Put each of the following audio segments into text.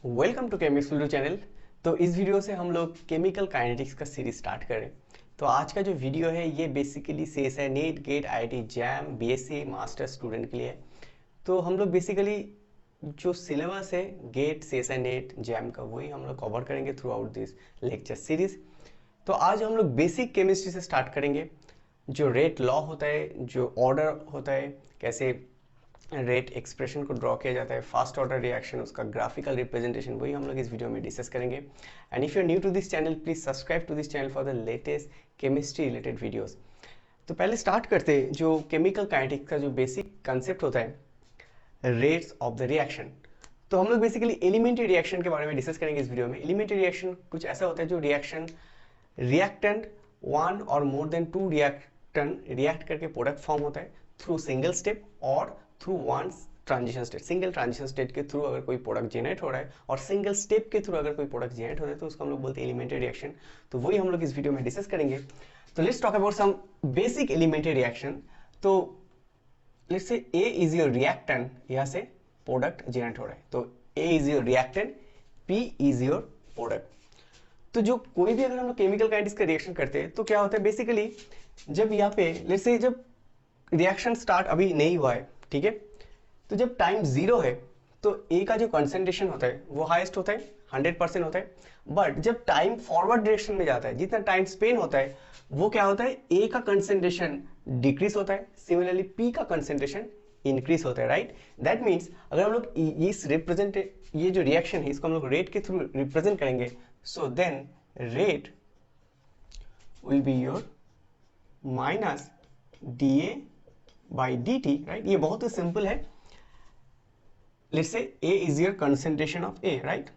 Welcome to chemix video channel. तो इस video से हम लोग केमिकल काइनेटिक्स का सीरीज स्टार्ट करें। तो आज का जो वीडियो है ये बेसिकली सेस है NEET GATE IIT JAM BSc master student के लिए। तो हम लोग बेसिकली जो सिलेबस है गेट सेस है नेट जैम का वही हम लोग कवर करेंगे throughout this lecture series. तो आज हम लोग बेसिक केमिस्ट्री से स्टार्ट करेंगे। जो रेट लॉ होता है, जो ऑर्डर होता है, कैसे रेट एक्सप्रेशन को ड्रॉ किया जाता है, फास्ट ऑर्डर रिएक्शन, उसका ग्राफिकल रिप्रेजेंटेशन, वही हम लोग इस वीडियो में डिस्कस करेंगे। And if you are new to this channel please subscribe to this channel for the latest chemistry related videos. तो पहले स्टार्ट करते हैं जो केमिकल काइनेटिक्स का जो बेसिक कंसेप्ट होता है, रेट्स ऑफ द रिएक्शन। तो हम लोग बेसिकली एलिमेंट्री रिएक्शन के बारे में डिस्कस करेंगे इस वीडियो में। एलिमेंट्री रिएक्शन कुछ ऐसा होता है जो रिएक्टेंट वन और more than two reactant react करके प्रोडक्ट फॉर्म होता है थ्रू सिंगल स्टेप और through one transition state. Single transition state के थ्रू अगर कोई प्रोडक्ट जनरेट हो रहा है और सिंगल स्टेप के थ्रू अगर कोई प्रोडक्ट जनरेट हो रहा है तो उसको हम लोग बोलते हैं एलिमेंट्री रिएक्शन। तो वही हम लोग इस वीडियो में डिस्कस करेंगे। तो let's talk about some basic elementary reaction. तो let's say A is your reactant, यहाँ से प्रोडक्ट जनरेट हो रहा है तो A is your reactant, P is your product. तो जो कोई भी अगर हम लोग केमिकल काइनेटिक्स का रिएक्शन करते हैं तो क्या होता है बेसिकली, जब यहाँ पे लेट्स से जब रिएक्शन स्टार्ट अभी नहीं हुआ है, ठीक है, तो जब टाइम जीरो है तो ए का जो कंसंट्रेशन होता है वो हाईएस्ट होता है, 100% होता है। बट जब टाइम फॉरवर्ड डायरेक्शन में जाता है, जितना टाइम स्पेन होता है वो क्या होता है, ए का कंसंट्रेशन डिक्रीज होता है, सिमिलरली पी का कंसंट्रेशन इंक्रीज होता है, राइट। दैट मीन्स अगर हम लोग इस रिप्रेजेंट ये जो रिएक्शन है इसको हम लोग रेट के थ्रू रिप्रेजेंट करेंगे, so then rate will be your minus D A by D T, right. ये बहुत ही सिंपल है। Let's say A is your concentration of A, right?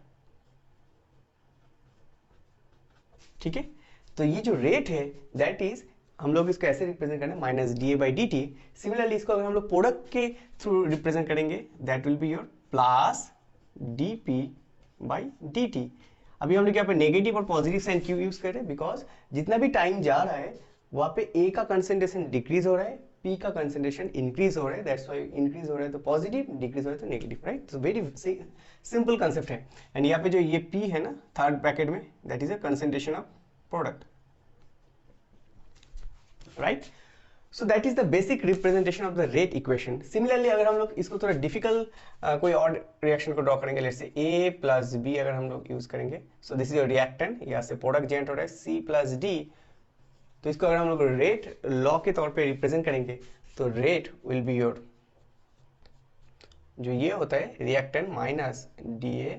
ठीक है, तो ये जो रेट है दैट इज हम लोग इसको ऐसे रिप्रेजेंट करें minus D A by D T. Similarly इसको अगर हम लोग प्रोडक्ट के थ्रू रिप्रेजेंट करेंगे that will be your plus D P by D T. अभी हम लोग यहाँ पे नेगेटिव और पॉजिटिव साइन क्यों यूज कर रहे हैं, बिकॉज जितना भी टाइम जा रहा है वहाँ पे A का कंसेंट्रेशन डिक्रीज हो रहा है, P का कंसेंट्रेशन इंक्रीज हो रहा है, दैट्स व्हाई इंक्रीज हो रहा है तो पॉजिटिव, डिक्रीज हो रहा है तो नेगेटिव, राइट। तो वेरी सिंपल कंसेप्ट है। एंड यहाँ पे जो ये P है ना थर्ड ब्रैकेट में, that is a concentration of product, right. So that is the basic representation of the rate equation. Similarly अगर हम लोग इसको थोड़ा डिफिकल्ट कोई और रिएक्शन को ड्रॉ करेंगे, let's say A plus B अगर हम लोग यूज करेंगे, so this is your reactant, यहाँ से प्रोडक्ट जनरेट हो रहा है C प्लस D। तो इसको अगर हम लोग रेट लॉ के तौर पे रिप्रेजेंट करेंगे तो रेट विल बी योर, जो ये होता है reactant minus D A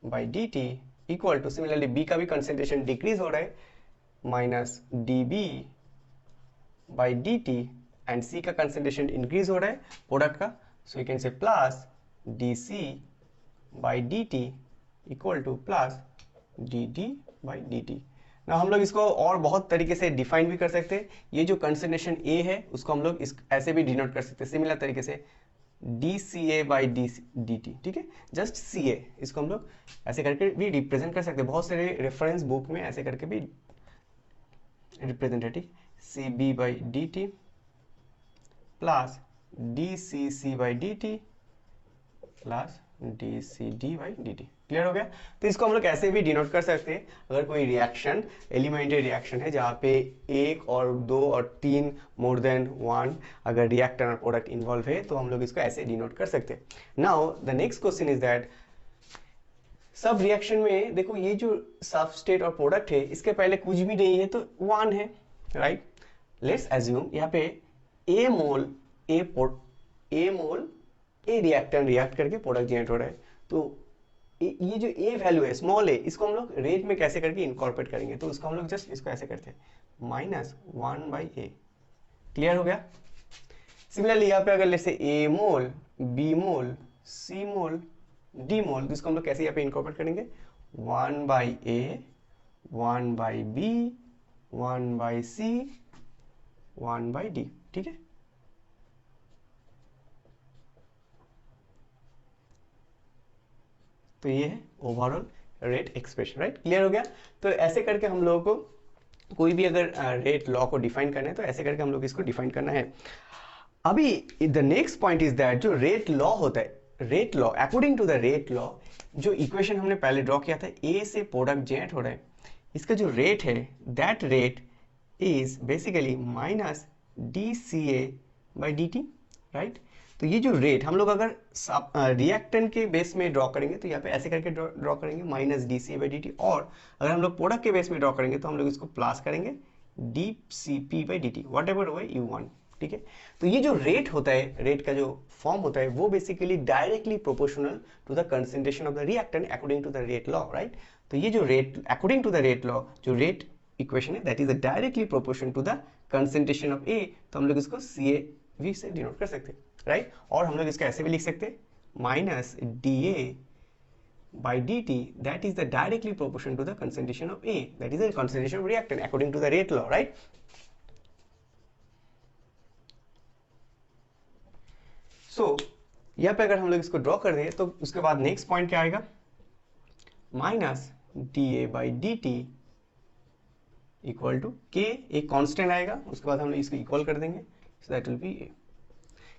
by D T equal to, similarly B का भी कंसेंट्रेशन डिक्रीज हो रहा है, minus D B by D T, and C का कंसेंट्रेशन इंक्रीज हो रहा है प्रोडक्ट का, so you can say plus D C by D T equal to plus D D by D T. ना हम लोग इसको और बहुत तरीके से डिफाइन भी कर सकते हैं। ये जो कंसंट्रेशन ए है उसको हम लोग इस ऐसे भी डिनोट कर सकते हैं सिमिलर तरीके से, d C A by d d t, ठीक है, जस्ट सी ए, इसको हम लोग ऐसे करके भी रिप्रेजेंट कर सकते हैं। बहुत सारे रेफरेंस बुक में ऐसे करके भी representative, C B by D t plus D C C by D t plus D C D by D t. Clear हो गया। तो इसको हम लोग ऐसे भी डिनोट कर सकते हैं, अगर कोई रिएक्शन एलिमेंट्री रिएक्शन है जहाँ पे एक और दो और तीन मोर देन वन अगर रिएक्टेंट और प्रोडक्ट इन्वॉल्व है तो हम लोग इसको ऐसे डिनोट कर सकते हैं। Now the next question is that सब रिएक्शन में देखो ये जो सबस्ट्रेट और प्रोडक्ट है इसके पहले कुछ भी नहीं है तो वन है, राइट। लेट्स एज्यूम यहाँ पे ए मोल ए रिएक्टेंट रिएक्ट करके प्रोडक्ट जनरेट हो रहा है, तो ये जो ए वैल्यू है स्मॉल ए, इसको हम लोग रेट में कैसे करके इनकॉर्पोरेट करेंगे, तो उसको हम लोग जस्ट इसको ऐसे करते हैं minus one by A. Clear हो गया। सिमिलरली यहाँ पे अगर let's say A mole, B mole, C mole, D मोल, तो इसको हम लोग कैसे यहाँ पे इनकॉर्पोरेट करेंगे, one by A, one by B, one by C, one by D, ठीक है। तो ये है overall rate expression, right. Clear हो गया। तो ऐसे करके हम लोगों को कोई भी अगर रेट लॉ को डिफाइन करना है तो ऐसे करके हम लोग इसको डिफाइन करना है। अभी the next point is that जो रेट लॉ होता है, rate law, according to the rate law, जो इक्वेशन हमने पहले ड्रॉ किया था, ए से प्रोडक्ट जेनरेट हो रहा है, इसका जो रेट है that rate is basically minus d C A by D T, right. तो ये जो रेट हम लोग अगर रिएक्टेंट के बेस में ड्रॉ करेंगे तो यहाँ पे ऐसे करके ड्रॉ करेंगे minus d C by D t, और अगर हम लोग प्रोडक्ट के बेस में ड्रॉ करेंगे तो हम लोग इसको प्लस करेंगे d C P by D t, whatever हो यू वांट, ठीक है। तो ये जो रेट होता है, रेट का जो फॉर्म होता है, वो basically directly proportional to the concentration of the reactant according to the rate law, right. तो ये जो rate according to the rate law जो रेट इक्वेशन है that is directly proportion to the concentration of A, तो हम लोग इसको सी A V से डिनोट कर सकते हैं, राइट। और हम लोग इसको ऐसे भी लिख सकते हैं minus D A by dt that is the directly proportion to the concentration of A, that is the concentration of reactant according to the rate law, right? So यहाँ पे अगर हम लोग इसको ड्रॉ कर दें तो उसके बाद नेक्स्ट पॉइंट क्या आएगा, minus D A by D T equal to K, एक कांस्टेंट आएगा, उसके बाद हम लोग इसको इक्वल कर देंगे, so that will be A.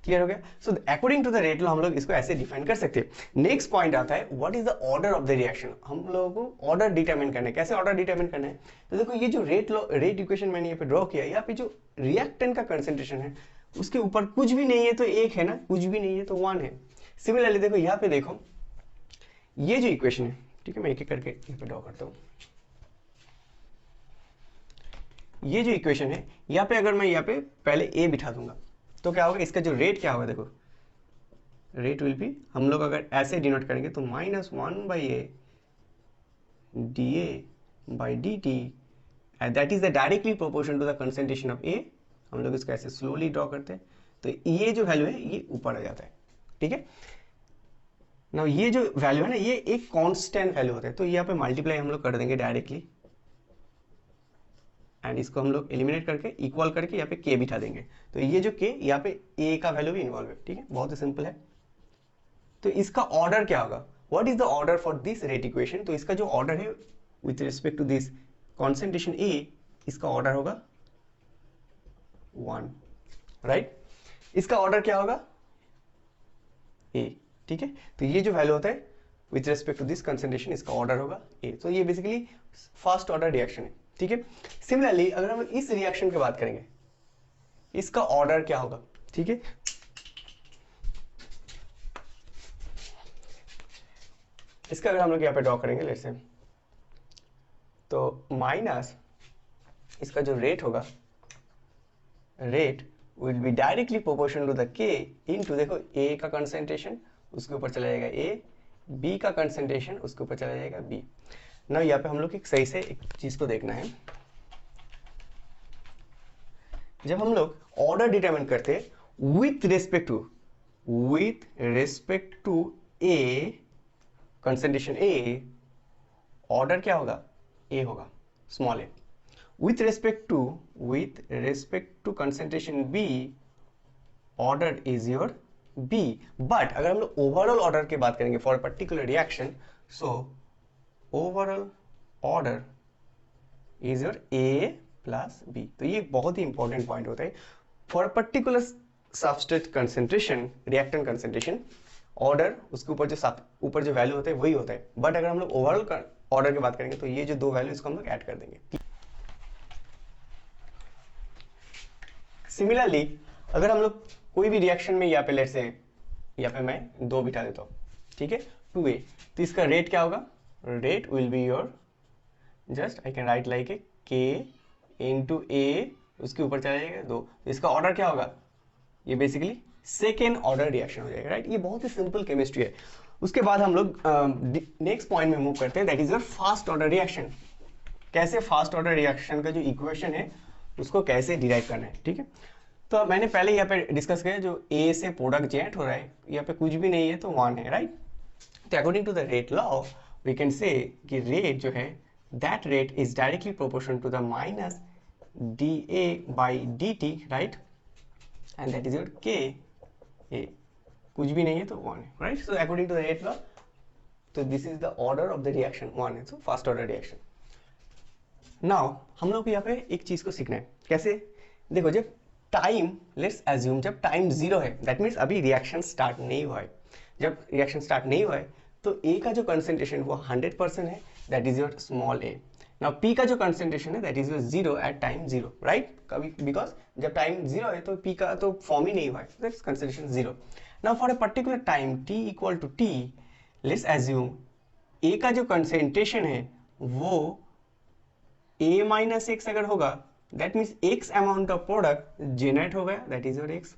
Clear हो गया। So according to the rate law हम लोग इसको ऐसे डिफाइन कर सकते हैं। नेक्स्ट पॉइंट आता है what is the order of the reaction, हम लोगों को ऑर्डर डिटरमिन करना है। कैसे ऑर्डर डिटरमिन करना है, तो देखो ये जो रेट लॉ रेट इक्वेशन मैंने यहाँ पे ड्रॉ किया, यहाँ पे जो रिएक्टेंट का कंसेंट्रेशन है उसके ऊपर कुछ भी नहीं है तो एक है ना, कुछ भी नहीं है तो वन है। सिमिलरली देखो यहाँ पे देखो ये जो इक्वेशन है, ठीक है, मैं एक एक करके यहाँ पे ड्रॉ करता हूँ। ये जो इक्वेशन है यहाँ पे अगर मैं यहाँ पे पहले ए बिठा दूंगा तो क्या होगा, इसका जो रेट क्या होगा, देखो रेट विल बी, हम लोग अगर ऐसे डिनोट करेंगे तो minus one by A D A by D T, and that is the directly proportion to the concentration of A. हम लोग इसको ऐसे स्लोली ड्रॉ करते हैं तो ये जो वैल्यू है ये ऊपर आ जाता है, ठीक है ना। ये जो वैल्यू है ना ये एक कांस्टेंट वैल्यू होता है, तो यहाँ पे मल्टीप्लाई हम लोग कर देंगे डायरेक्टली, एंड इसको हम लोग एलिमिनेट करके इक्वल करके यहाँ पे के बिठा देंगे, तो ये जो के यहाँ पे ए का वैल्यू भी इन्वॉल्व है, ठीक है, बहुत ही सिंपल है। तो इसका ऑर्डर क्या होगा, what is the order for this rate equation, तो इसका जो ऑर्डर है with respect to this concentration A, इसका ऑर्डर होगा 1, राइट। इसका ऑर्डर क्या होगा ए, ठीक है। तो ये जो वैल्यू होता है with respect to this concentration, इसका ऑर्डर होगा ए। तो ये बेसिकली फर्स्ट ऑर्डर रिएक्शन है, ठीक है। सिमिलरली अगर हम इस रिएक्शन की बात करेंगे, इसका ऑर्डर क्या होगा, ठीक है। इसका अगर हम लोग यहाँ पे ड्रॉ करेंगे लेट्स से, तो माइनस इसका जो रेट होगा, rate will be directly proportional to the K into, देखो ए का कंसेंट्रेशन उसके ऊपर चला जाएगा ए, बी का कंसेंट्रेशन उसके ऊपर चला जाएगा बी। ना यहाँ पे हम लोग एक सही से एक चीज को देखना है, जब हम लोग ऑर्डर डिटरमिन करते हैं with respect to A concentration A, order क्या होगा ए होगा, small A. With respect to concentration B, order is your B. But अगर हम लोग ओवरऑल ऑर्डर की बात करेंगे for particular reaction, so overall order is your A plus B. तो ये बहुत ही इंपॉर्टेंट पॉइंट होता है for particular substrate concentration, reactant concentration, order उसके ऊपर जो वैल्यू होता है वही होता है। बट अगर हम लोग ओवरऑल ऑर्डर की बात करेंगे तो ये जो दो वैल्यू इसको हम लोग ऐड कर देंगे। सिमिलरली अगर हम लोग कोई भी रिएक्शन में यहाँ पे लेट से यहाँ पे मैं 2 बिठा देता हूँ, ठीक है, 2a, तो इसका रेट क्या होगा, rate will be your just I can write like a के इंटू ए, उसके ऊपर चला जाएगा 2, तो इसका ऑर्डर क्या होगा, ये बेसिकली सेकेंड ऑर्डर रिएक्शन हो जाएगा, राइट। ये बहुत ही सिंपल केमिस्ट्री है। उसके बाद हम लोग नेक्स्ट पॉइंट में मूव करते हैं, that is your fast order reaction. कैसे फास्ट ऑर्डर रिएक्शन का जो इक्वेशन है उसको कैसे डिराइव करना है, ठीक है। तो मैंने पहले यहाँ पे डिस्कस किया, जो ए से प्रोडक्ट जेनरेट हो रहा है यहाँ पे कुछ भी नहीं है तो 1 है, राइट। तो according to the rate law we can say कि रेट जो है that rate is directly proportional to the minus D A by D T, right, and that is your K A, कुछ भी नहीं है तो 1 है, right. So according to the rate law, तो this is the order of the reaction 1 है, so first order reaction. Now हम लोग को यहाँ पे एक चीज को सीखना है, कैसे, देखो जब टाइम, लेट्स एज्यूम जब टाइम 0 है, दैट मीन्स अभी रिएक्शन स्टार्ट नहीं हुआ है। जब रिएक्शन स्टार्ट नहीं हुआ है तो ए का जो कंसेंट्रेशन वो 100% है, that is your small A. Now P का जो कंसेंट्रेशन है that is your 0 at time 0, right? कभी बिकॉज जब टाइम 0 है तो पी का तो फॉर्म ही नहीं हुआ है, that's concentration 0। Now for a particular time t equal to T, let's assume A का जो कंसेंट्रेशन है वो a माइनस एक्स अगर होगा, that means x amount of product generate हो गया, that is your x,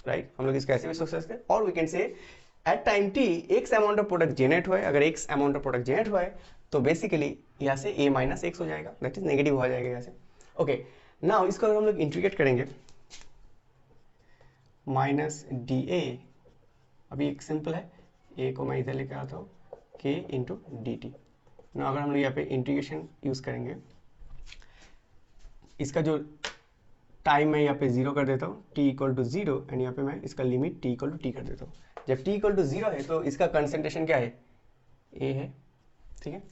right? हम लोग इसको ऐसे भी सोच सकते हैं, और we can say at time t x amount of product generate हुआ है। अगर x amount of product generate हुआ है तो बेसिकली यहाँ से a माइनस एक्स हो जाएगा, दैट इज नेगेटिव हो जाएगा यहाँ से। ओके, नाउ इसको अगर हम लोग इंटीग्रेट करेंगे, माइनस डी ए, अभी एक सिंपल है, a को मैं इधर लेकर आता हूँ k इंटू डी टी। ना अगर हम लोग यहाँ पे इंटीग्रेशन यूज करेंगे, इसका जो टाइम मैं यहाँ पे 0 कर देता हूँ, t इक्वल टू 0, एंड यहाँ पे मैं इसका limit t equal to T कर देता हूँ। जब t इक्वल टू 0 है तो इसका कंसेंट्रेशन क्या है, a है, ठीक है?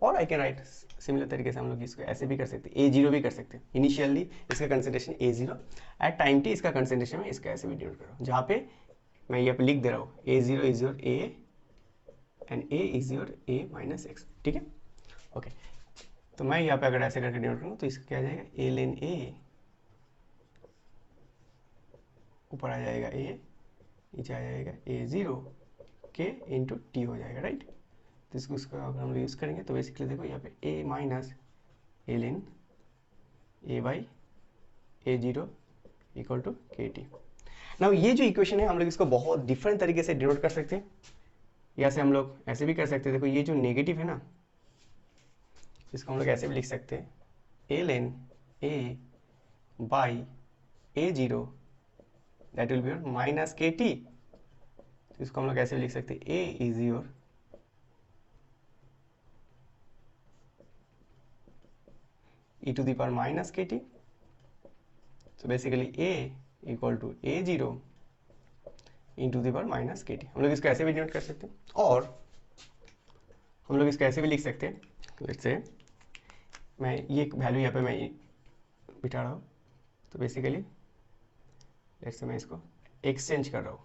और आई कैन राइट सिमिलर तरीके से हम लोग इसको ऐसे भी कर सकते हैं, a0 भी कर सकते हैं। इनिशियली इसका concentration a0, at time t इसका कंसेंट्रेशन में इसका ऐसे भी डिनोट कर रहा हूँ, जहाँ पे मैं यहाँ पे लिख दे रहा हूँ a0 is your a and a is your a minus x, ठीक है? ओके, तो मैं यहाँ पे अगर ऐसे करके डिनोट करूँ तो इसका क्या आ जाएगा, a लेन a, ऊपर आ जाएगा a, नीचे आ जाएगा a0 k इंटू टी हो जाएगा, राइट? तो इसको अगर हम यूज़ करेंगे तो बेसिकली देखो यहाँ पे a minus A ln a by a0 equal to K T. Now ये जो इक्वेशन है हम लोग इसको बहुत डिफरेंट तरीके से डिनोट कर सकते हैं। यहाँ से हम लोग ऐसे भी कर सकते हैं, देखो ये जो नेगेटिव है ना, इसको हम लोग ऐसे भी लिख सकते हैं, a lane a by a0 that will be your minus K T. इसको हम लोग ऐसे भी लिख सकते हैं, a is your e to the power minus kt. So basically a equal to a0 into the power minus kt। हम लोग इसको ऐसे भी डिनोट कर सकते हैं, और हम लोग इसको ऐसे भी लिख सकते हैं, लेट्स से मैं ये वैल्यू यहाँ पे मैं बिठा रहा हूँ, तो बेसिकली लेट्स से मैं इसको एक्सचेंज कर रहा हूँ,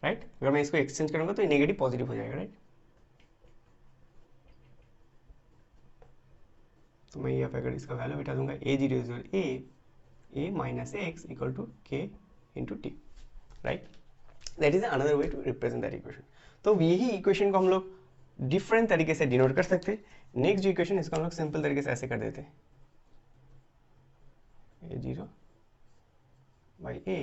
राइट? अगर मैं इसको एक्सचेंज करूँगा तो ये नेगेटिव पॉजिटिव हो जाएगा, राइट? तो मैं यहाँ पे अगर इसका वैल्यू बिठा दूंगा a0 is a minus x equal to k into T, right? That is another way to represent that equation. तो यही इक्वेशन को हम लोग डिफरेंट तरीके से डिनोट कर सकते हैं। नेक्स्ट जो इक्वेशन इसको हम लोग सिंपल तरीके से ऐसे कर देते हैं, a0 by a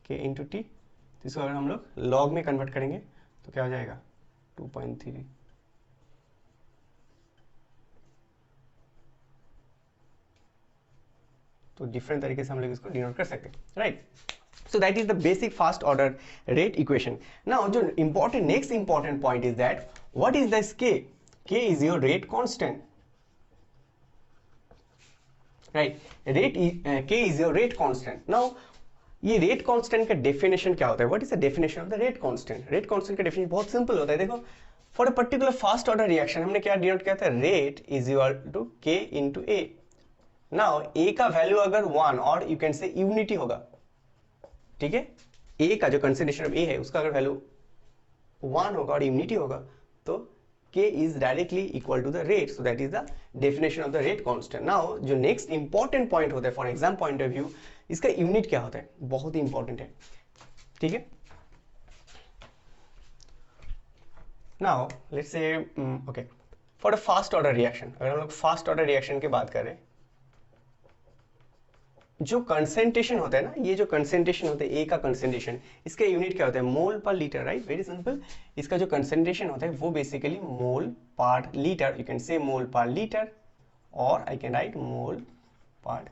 k into T. तो इसको अगर हम लोग लॉग में कन्वर्ट करेंगे तो क्या हो जाएगा, 2.3। तो डिफरेंट तरीके से हम लोग इसको डिनोट कर सकते हैं, right? So that is the basic first order rate equation. Now जो important next important point is that what is this k? k is your rate constant, right? k is your rate constant. Now ये rate constant का definition क्या होता है? What is the definition of the rate constant? Rate constant का definition बहुत simple होता है। देखो, for a particular first order reaction हमने क्या डिनोट किया था, rate is equal to k into a। Now a का वैल्यू अगर 1 और यू कैन से यूनिटी होगा, ठीक है? a का जो कंसेंट्रेशन ऑफ a है उसका अगर वैल्यू 1 होगा और यूनिटी होगा तो k is directly equal to the rate. So that is the definition of the rate constant. Now जो नेक्स्ट इंपॉर्टेंट पॉइंट होता है for exam point of view, इसका यूनिट क्या होता है, बहुत ही इंपॉर्टेंट है, ठीक है? Now let's say okay, for a first order reaction, अगर हम लोग फास्ट ऑर्डर रिएक्शन की बात करें, जो कंसेंट्रेशन होता है ना, ये जो कंसेंट्रेशन होता है ए का कंसेंट्रेशन, इसका यूनिट क्या होता है, मोल पर लीटर, राइट? Very simple. इसका जो कंसेंट्रेशन होता है वो बेसिकली मोल पर लीटर, यू कैन से मोल पर लीटर, और I can write mole per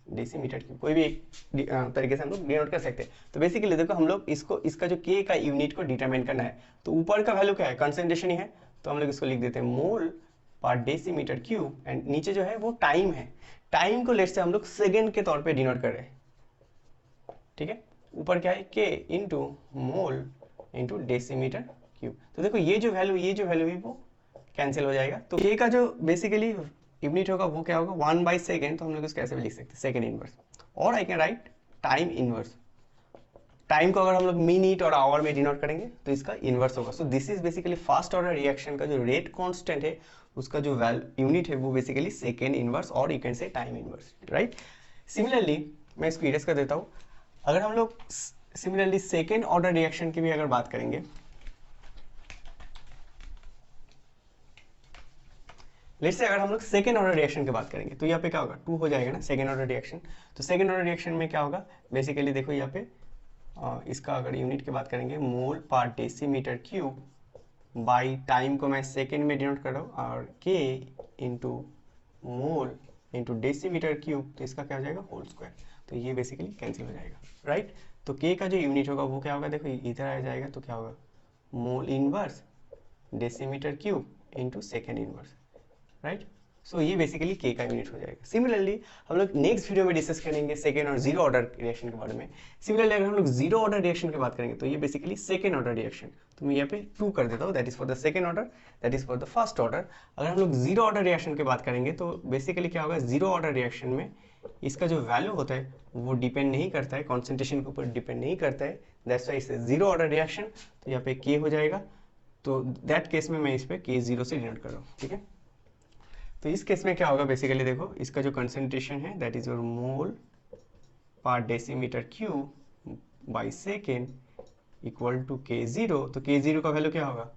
decimetre cube, कोई भी तरीके से हम लोग डिनोट कर सकते हैं। तो बेसिकली देखो हम लोग इसको, इसका जो के का यूनिट को डिटरमाइन करना है, तो ऊपर का वैल्यू क्या है, कंसेंट्रेशन ही है, तो हम लोग इसको लिख देते हैं मोल पर डेसीमीटर क्यूब, एंड नीचे जो है वो टाइम है, टाइम को लेट्स से हम लोग सेकेंड के तौर पे डिनोट कर रहे हैं, ठीक है? ऊपर क्या है, के into mole into decimetre cube. तो देखो ये जो वैल्यू है वो कैंसिल हो जाएगा, तो के का जो बेसिकली यूनिट होगा वो क्या होगा, 1/सेकेंड। तो हम लोग इसको कैसे भी लिख सकते हैं, सेकेंड इनवर्स। और I can write time inverse. Time को अगर हम लोग मिनट और आवर में डिनोट करेंगे तो इसका इनवर्स होगा। So this is basically fast order reaction का जो रेट कांस्टेंट है उसका जो यूनिट है वो बेसिकली सेकेंड इनवर्स और यू कैन से टाइम इनवर्स, राइट। सिमिलरली मैं इसको इरेज कर देता हूँ। अगर हम लोग सिमिलरली सेकेंड ऑर्डर रिएक्शन की भी अगर बात करेंगे, लेट्स से अगर हम लोग सेकेंड ऑर्डर रिएक्शन की बात करेंगे तो यहाँ पे क्या होगा, 2 हो जाएगा ना सेकेंड ऑर्डर रिएक्शन। तो सेकेंड ऑर्डर रिएक्शन में क्या होगा बेसिकली, देखो यहाँ पे इसका अगर यूनिट की बात करेंगे मोल per decimetre cube by time को मैं सेकेंड में डिनोट कर रहा हूँ और के into mole into decimetre cube, तो इसका क्या हो जाएगा होल स्क्वायर। तो ये बेसिकली कैंसिल हो जाएगा, राइट। तो के का जो यूनिट होगा वो क्या होगा, देखो इधर आ जाएगा तो क्या होगा mole inverse decimetre cube into second inverse, right. So ये बेसिकली के का यूनिट हो जाएगा। सिमिलरली हम लोग नेक्स्ट वीडियो में डिस्कस करेंगे सेकेंड और जीरो ऑर्डर रिएक्शन के बारे में। सिमिलरली अगर हम लोग जीरो ऑर्डर रिएक्शन की बात करेंगे तो ये बेसिकली सेकेंड ऑर्डर रिएक्शन, तो मैं यहाँ पे 2 कर देता हूँ, that is for the second order, that is for the first order. अगर हम लोग जीरो ऑर्डर रिएक्शन की बात करेंगे तो बेसिकली क्या होगा, जीरो ऑर्डर रिएक्शन में इसका जो वैल्यू होता है वो डिपेंड नहीं करता है, कॉन्सेंट्रेशन के ऊपर डिपेंड नहीं करता है, दैट्स वाई इसे जीरो ऑर्डर रिएक्शन। तो यहाँ पे के हो जाएगा, तो दैट केस में मैं इस पे के जीरो से डिनोट कर रहा हूँ, ठीक है। तो इस केस में क्या होगा बेसिकली, देखो इसका जो कंसंट्रेशन है that is your mole per decimetre cube by second equal to K zero. तो के जीरो का वैल्यू क्या होगा,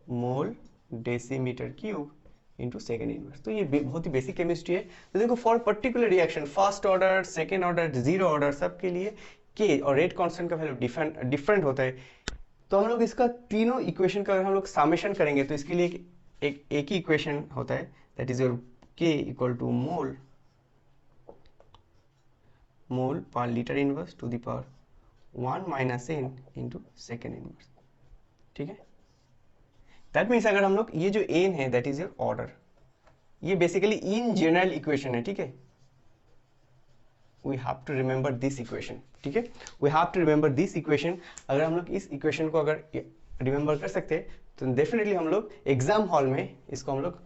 mole decimetre cube into second inverse. तो ये बहुत ही बेसिक केमिस्ट्री है। तो देखो for particular reaction first order second order zero order सब के लिए के और रेट कांस्टेंट का वैल्यू डिफरेंट होता है। तो हम लोग इसका तीनों इक्वेशन का अगर हम लोग समेशन करेंगे तो इसके लिए एक ही इक्वेशन होता है, that is your K equal to mole per liter inverse to the power 1 minus n into second inverse, ठीक है। that means अगर हम लोग ये जो n है that is your order, ये basically in general equation है, ठीक है। we have to remember this equation, ठीक है, we have to remember this equation। अगर हम लोग इस equation को अगर रिमेंबर कर सकते हैं तो डेफिनेटली हम लोग एग्जाम हॉल में इसको हम लोग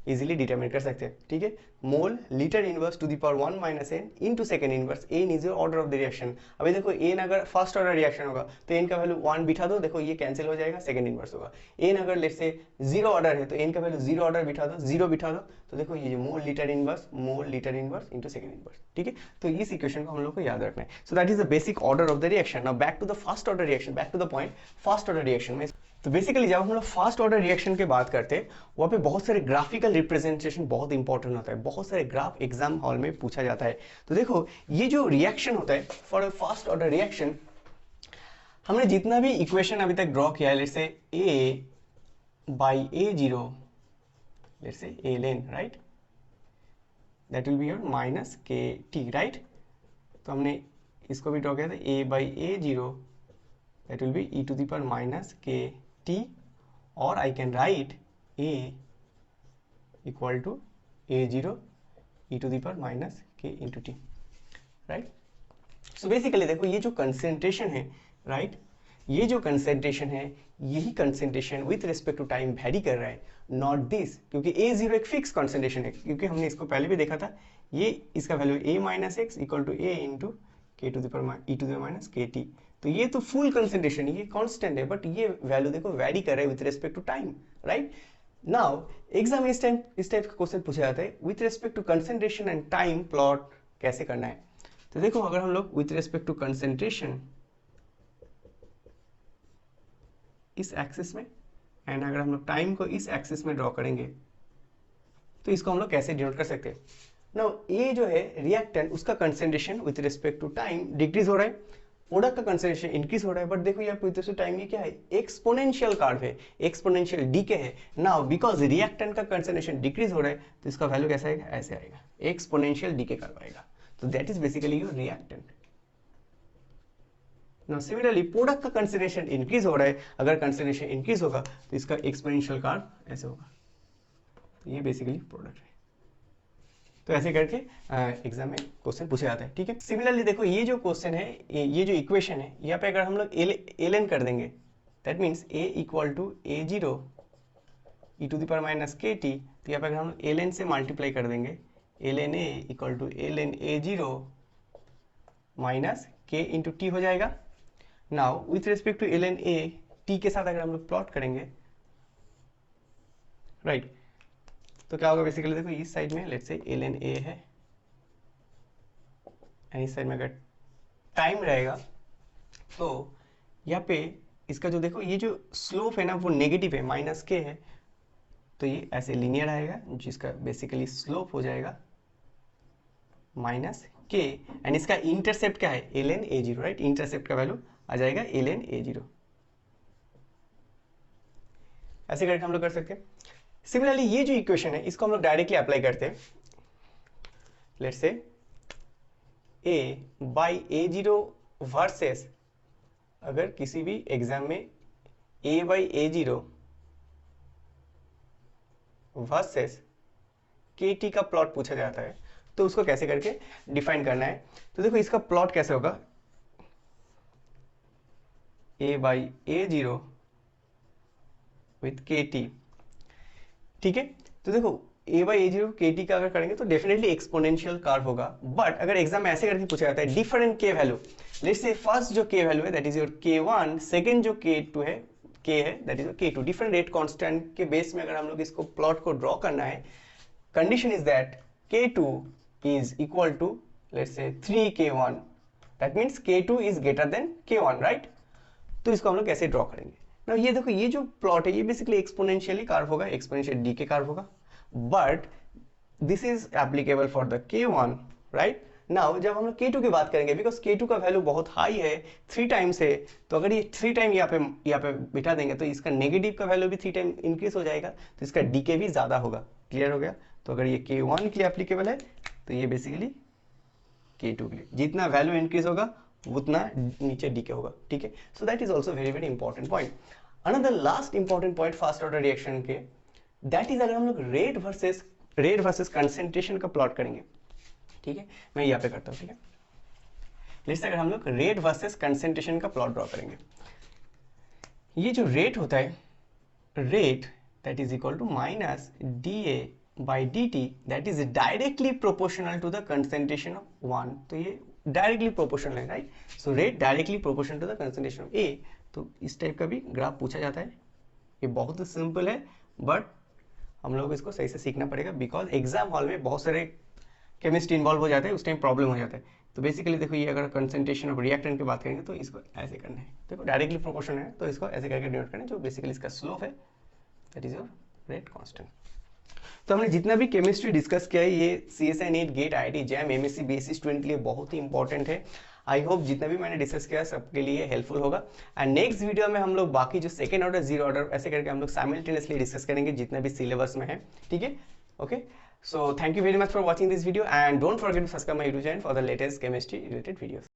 इजीली डिटरमिन कर सकते हैं, ठीक है। Mole litre inverse to the power 1 minus N into second inverse, N is your order of the reaction. अभी देखो एन अगर फर्स्ट ऑर्डर रिएक्शन होगा तो एन का वैल्यू 1 बिठा दो, देखो ये कैंसिल हो जाएगा, सेकंड इनवर्स होगा। एन अगर लेट से जीरो ऑर्डर है तो एन का वैल्यू जीरो ऑर्डर बिठा दो, जीरो बिठा दो, तो देखो ये मोल litre inverse into second inverse, ठीक है। तो इस इक्वेशन को हम लोग को याद रखना है। So that is the basic order of the reaction. Now back to the first order reaction, back to the point first order reaction में। तो बेसिकली जब हम लोग फर्स्ट ऑर्डर रिएक्शन की बात करते हैं वहाँ पे बहुत सारे ग्राफिकल रिप्रेजेंटेशन बहुत इंपॉर्टेंट होता है, बहुत सारे ग्राफ एग्जाम हॉल में पूछा जाता है। तो देखो ये जो रिएक्शन होता है फॉर फर्स्ट ऑर्डर रिएक्शन, हमने जितना भी इक्वेशन अभी तक ड्रॉ किया है, let's say a by A zero, let's say a ln, right, that will be your minus K T, right. तो हमने इसको भी ड्रॉ किया था a by A zero, that will be e to the power minus k t, or I can write a equal to a0 e to the power minus k into t, right। so basically देखो ये जो concentration है, right, ये जो concentration है यही concentration with respect to time vary कर रहा है, not this, क्योंकि a0 एक fixed concentration है, क्योंकि हमने इसको पहले भी देखा था, ये इसका value a minus x equal to a into k to the power e to the power minus k t। तो ये तो फुल कंसंट्रेशन, ये कांस्टेंट है, बट ये वैल्यू देखो वैरी कर रहा है with respect to time, right. Now exam इस टाइप का क्वेश्चन पूछा जाता है with respect to concentration and time plot कैसे करना है। तो देखो अगर हम लोग विद रिस्पेक्ट टू कंसंट्रेशन इस एक्सिस में एंड अगर हम लोग टाइम को इस एक्सिस में ड्रॉ करेंगे तो इसको हम लोग कैसे डिनोट कर सकते हैं। नाउ ये जो है रिएक्टेंट उसका concentration with respect to time decrease हो रहा है, प्रोडक्ट का कंसंट्रेशन इंक्रीज हो रहा है, बट देखो यहाँ विद रिस्पेक्ट टू टाइम ये क्या है, एक्सपोनेंशियल कर्व है, एक्सपोनेंशियल डीके है। नाउ बिकॉज रिएक्टेंट का कंसंट्रेशन डिक्रीज हो रहा है तो इसका वैल्यू कैसा आएगा, ऐसे आएगा, एक्सपोनेंशियल डीके कर्व आएगा। तो that is basically your reactant. Now similarly product का कंसंट्रेशन इंक्रीज हो रहा है, अगर कंसंट्रेशन इंक्रीज होगा तो इसका एक्सपोनेंशियल कर्व ऐसे होगा। तो ये बेसिकली प्रोडक्ट है। तो ऐसे करके एग्जाम में क्वेश्चन पूछा जाता है, ठीक है। सिमिलरली देखो ये जो क्वेश्चन है, ये जो इक्वेशन है, यहाँ पे अगर हम लोग एल कर देंगे that means a equal to A zero e to the power minus K T. तो यहाँ पे अगर हम एल एन से मल्टीप्लाई कर देंगे, l n A equal to l n A zero minus K into T हो जाएगा। Now with respect to ln a t के साथ अगर हम लोग प्लॉट करेंगे, राइट, तो क्या होगा बेसिकली, देखो इस साइड में लेट्स से ln a है एंड इस साइड में अगर टाइम रहेगा तो यहाँ पे इसका जो देखो ये जो स्लोप है ना वो नेगेटिव है, माइनस के है, तो ये ऐसे लीनियर आएगा जिसका बेसिकली स्लोप हो जाएगा माइनस के एंड इसका इंटरसेप्ट क्या है ln a0, राइट, इंटरसेप्ट का वैल्यू आ जाएगा ln a0। ऐसे करके हम लोग कर सकते हैं। सिमिलरली ये जो इक्वेशन है इसको हम लोग डायरेक्टली अप्लाई करते हैं। Let's say a by a0 versus, अगर किसी भी एग्जाम में a by a0 versus kt का प्लॉट पूछा जाता है तो उसको कैसे करके डिफाइन करना है। तो देखो इसका प्लॉट कैसे होगा, a by a0 with kt, ठीक है। तो देखो a बाई a0 kt का अगर करेंगे तो डेफिनेटली एक्सपोनेंशियल कर्व होगा, बट अगर एग्जाम में ऐसे करके पूछा जाता है different k value, let's say first जो k वैल्यू है that is your k1, second जो k2 है k है that is your k2, different rate constant के बेस में अगर हम लोग इसको प्लॉट को ड्रॉ करना है, condition is that k2 is equal to let's say 3k1, that means k2 is greater than k1, right। तो इसको हम लोग कैसे ड्रॉ करेंगे ना, ये देखो ये जो प्लॉट है ये बेसिकली एक्सपोनेंशियली कर्व होगा, एक्सपोनेंशियल डी के कर्व होगा, but this is applicable for the k1, right. Now जब हम लोग k2 की बात करेंगे, बिकॉज k2 का वैल्यू बहुत हाई है, 3 टाइम्स है, तो अगर ये 3 टाइम यहाँ पे बिठा देंगे तो इसका नेगेटिव का वैल्यू भी 3 टाइम इंक्रीज हो जाएगा, तो इसका डीके भी ज्यादा होगा। क्लियर हो गया। तो अगर ये k1 के लिए एप्लीकेबल है तो ये बेसिकली k2 के लिए जितना वैल्यू इंक्रीज होगा उतना नीचे डीके होगा, ठीक है। So that is also very very important point. Another last important point fast order reaction के, दैट इज अगर हम लोग रेट वर्सेस कंसेंट्रेशन का प्लॉट करेंगे, ठीक है, मैं यहाँ पे करता हूँ, ठीक है। लेट्स अगर हम लोग रेट वर्सेस कंसेंट्रेशन का प्लॉट ड्रॉ करेंगे, ये जो रेट होता है, rate that is equal to minus DA by dt that is directly proportional to the concentration of 1, तो ये डायरेक्टली प्रोपोर्शनल है, right. So rate directly proportional to the concentration of A। तो इस टाइप का भी graph पूछा जाता है, ये बहुत सिंपल है, बट हम लोग इसको सही से सीखना पड़ेगा, बिकॉज एग्जाम हॉल में बहुत सारे केमिस्ट्री इन्वॉल्व हो जाते हैं, उस टाइम प्रॉब्लम हो जाता है। तो बेसिकली देखो ये अगर कंसेंट्रेशन ऑफ रिएक्टेंट की बात करेंगे तो इसको ऐसे करना है, देखो डायरेक्टली प्रोपोर्शनल है तो इसको ऐसे करके डिनोट करना है, जो बेसिकली इसका स्लोप है, that is your rate constant. तो हमने जितना भी केमिस्ट्री डिस्कस किया है ये CSI NEET GATE IIT JAM MSc BSc student के लिए बहुत ही इंपॉर्टेंट है। आई होप जितना भी मैंने डिस्कस किया सबके लिए हेल्पफुल होगा। एंड नेक्स्ट वीडियो में हम लोग बाकी जो सेकंड ऑर्डर, जीरो ऑर्डर ऐसे करके हम लोग साइमल्टेनियसली डिस्कस करेंगे जितना भी सिलेबस में है, ठीक है। Okay, so thank you very much for watching this video and don't forget to subscribe my YouTube channel for the latest chemistry related videos.